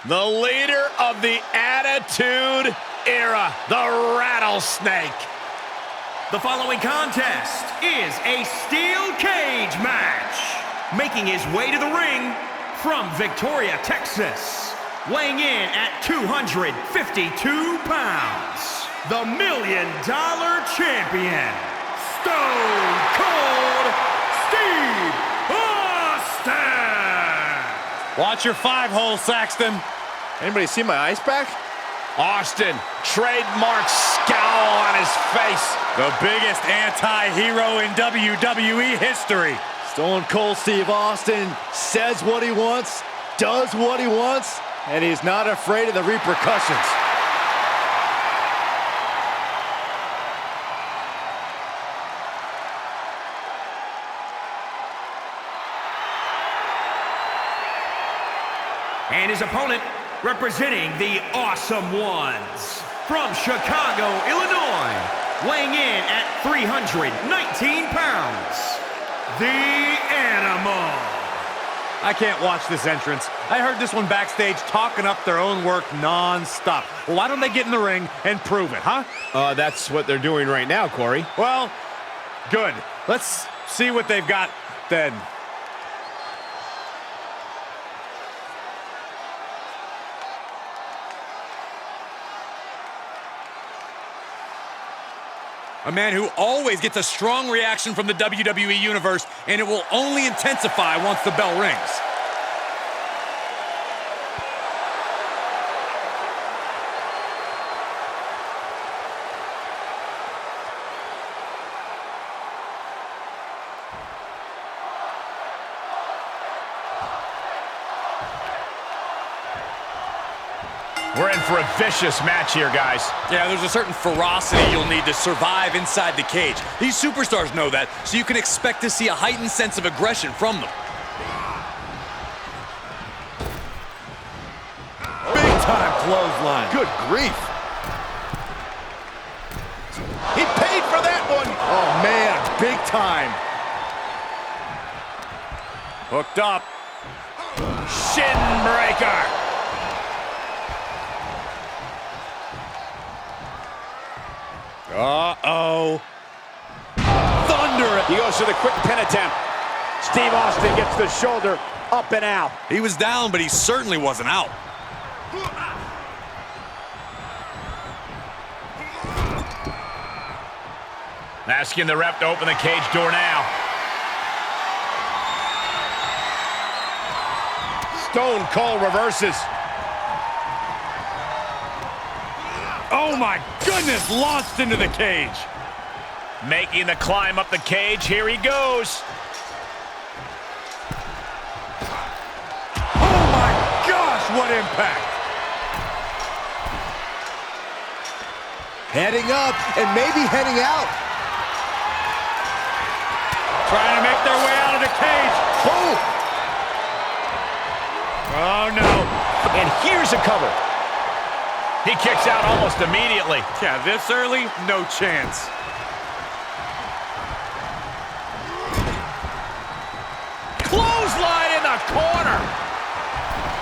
The leader of the Attitude Era, the Rattlesnake. The following contest is a steel cage match. Making his way to the ring from Victoria, Texas, weighing in at 252 pounds, the $1 Million Champion, Stone Cold Steve Austin. Watch your 5-hole, Saxton. Anybody see my ice pack? Austin, trademark scowl on his face. The biggest anti-hero in WWE history. Stone Cold Steve Austin says what he wants, does what he wants, and he's not afraid of the repercussions. And his opponent, representing the Awesome Ones, from Chicago, Illinois, weighing in at 319 pounds, the Animal. I can't watch this entrance. I heard this one backstage talking up their own work non-stop. Well, why don't they get in the ring and prove it, huh? That's what they're doing right now, Corey. Well, good. Let's see what they've got then. A man who always gets a strong reaction from the WWE Universe, and it will only intensify once the bell rings. We're in for a vicious match here, guys. Yeah, there's a certain ferocity you'll need to survive inside the cage. These superstars know that, so you can expect to see a heightened sense of aggression from them. Big time clothesline. Good grief. He paid for that one. Oh, man, big time. Hooked up. Shin breaker. Uh-oh. Thunder! He goes for the quick pin attempt. Steve Austin gets the shoulder up and out. He was down, but he certainly wasn't out. Asking the ref to open the cage door now. Stone Cold reverses. Oh my goodness, launched into the cage. Making the climb up the cage, here he goes. Oh my gosh, what impact. Heading up and maybe heading out. Trying to make their way out of the cage. Oh no. And here's a cover. He kicks out almost immediately. Yeah, this early, no chance. Clothesline in the corner.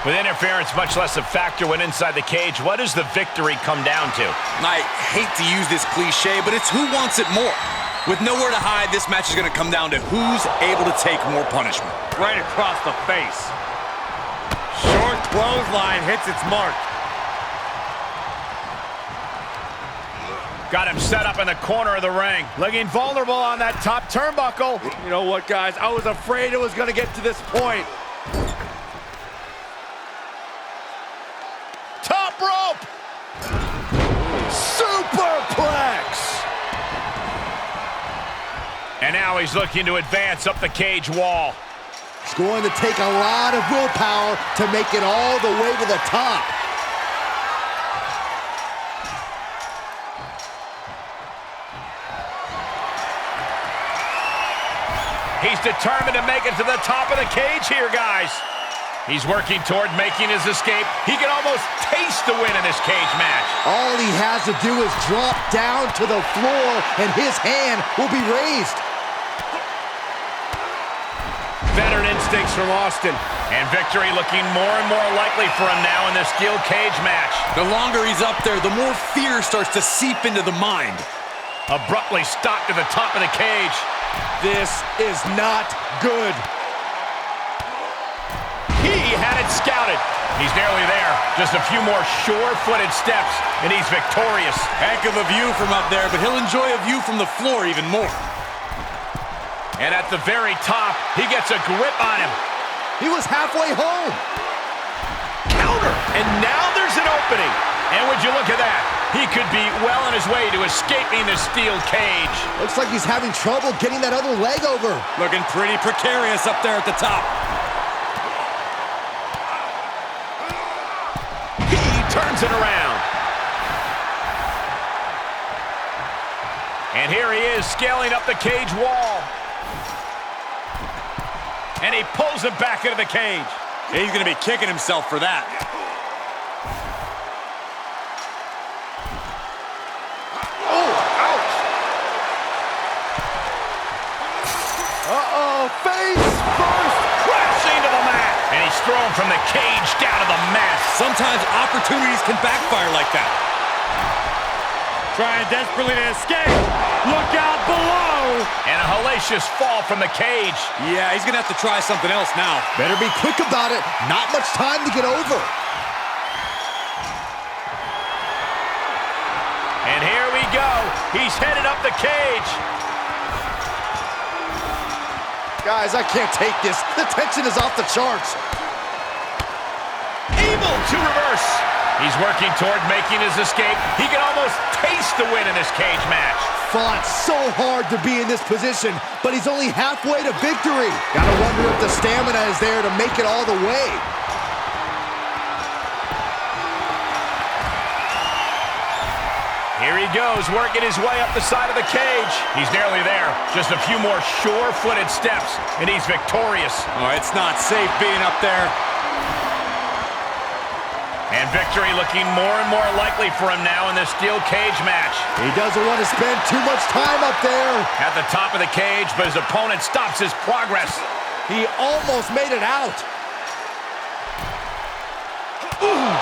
With interference much less a factor when inside the cage, what does the victory come down to? I hate to use this cliche, but it's who wants it more. With nowhere to hide, this match is going to come down to who's able to take more punishment. Right across the face. Short clothesline hits its mark. Got him set up in the corner of the ring. Looking vulnerable on that top turnbuckle. You know what, guys? I was afraid it was going to get to this point. Top rope. Superplex. And now he's looking to advance up the cage wall. It's going to take a lot of willpower to make it all the way to the top. He's determined to make it to the top of the cage here, guys. He's working toward making his escape. He can almost taste the win in this cage match. All he has to do is drop down to the floor, and his hand will be raised. Veteran instincts from Austin. And victory looking more and more likely for him now in this steel cage match. The longer he's up there, the more fear starts to seep into the mind. Abruptly stopped to the top of the cage. This is not good. He had it scouted. He's nearly there. Just a few more sure-footed steps, and he's victorious. Heck of a view from up there, but he'll enjoy a view from the floor even more. And at the very top, he gets a grip on him. He was halfway home. Counter! And now there's an opening. And would you look at that? He could be well on his way to escaping the steel cage. Looks like he's having trouble getting that other leg over. Looking pretty precarious up there at the top. He turns it around. And here he is scaling up the cage wall. And he pulls him back into the cage. He's going to be kicking himself for that. Oh, ouch. Uh-oh, face first. Crashing to the mat. And he's thrown from the cage down to the mat. Sometimes opportunities can backfire like that. Trying desperately to escape. Look out below. And a hellacious fall from the cage. Yeah, he's going to have to try something else now. Better be quick about it. Not much time to get over. And here we go. He's headed up the cage. Guys, I can't take this. The tension is off the charts. Able to reverse. He's working toward making his escape. He can almost taste the win in this cage match. Fought so hard to be in this position, but he's only halfway to victory. Gotta wonder if the stamina is there to make it all the way. Here he goes, working his way up the side of the cage. He's nearly there. Just a few more sure-footed steps, and he's victorious. Oh, it's not safe being up there. And victory looking more and more likely for him now in this steel cage match. He doesn't want to spend too much time up there. At the top of the cage, but his opponent stops his progress. He almost made it out. Ooh.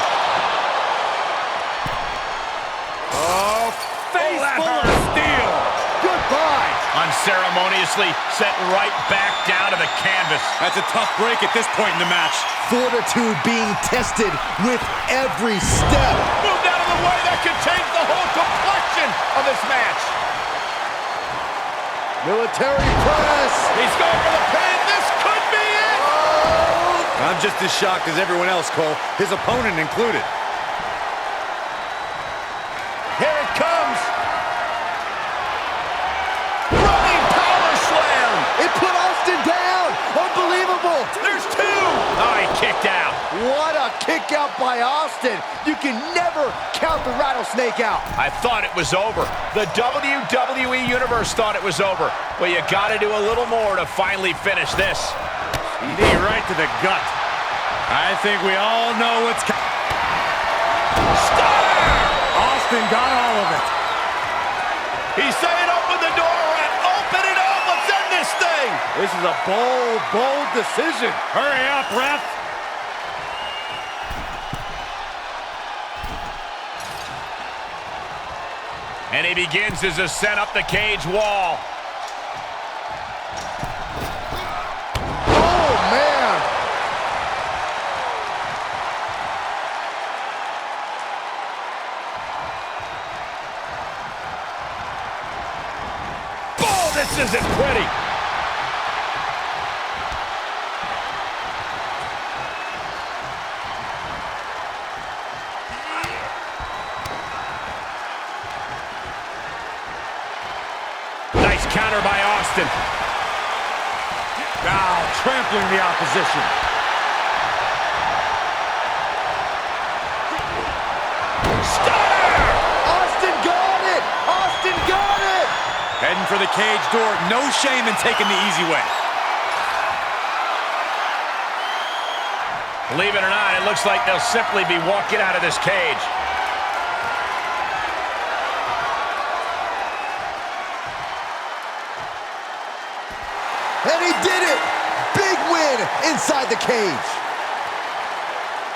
Oh, face full of steel. Goodbye. Unceremoniously sent right back down to the canvas. That's a tough break at this point in the match. Fortitude being tested with every step. Moved out of the way. That could change the whole complexion of this match. Military press. He's going for the pin. This could be it. Oh. I'm just as shocked as everyone else, Cole, his opponent included. Here it comes. Running power slam. It put Austin down. Unbelievable. There's two. Oh, he kicked out. What a kick out by Austin. You can never count the rattlesnake out. I thought it was over. The WWE Universe thought it was over. But you got to do a little more to finally finish this. Knee right to the gut. I think we all know what's coming. Austin got all of it. He's saying open the door, and open it up. Let's end this thing. This is a bold, bold decision. Hurry up, ref. And he begins his ascent up the cage wall. Oh, man. Oh, this isn't pretty. Nice counter by Austin. Now trampling the opposition. Stunner! Austin got it. Austin got it. Heading for the cage door. No shame in taking the easy way. Believe it or not, it looks like they'll simply be walking out of this cage. And he did it. Big win inside the cage.